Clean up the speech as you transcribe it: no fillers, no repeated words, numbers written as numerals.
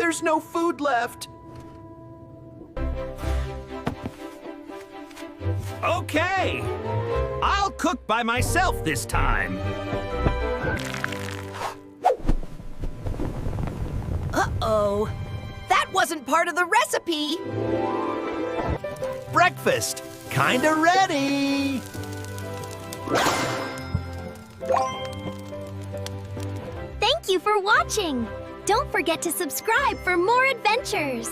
There's no food left. Okay, I'll cook by myself this time. Uh-oh. That wasn't part of the recipe. Breakfast, kinda ready. Thank you for watching! Don't forget to subscribe for more adventures!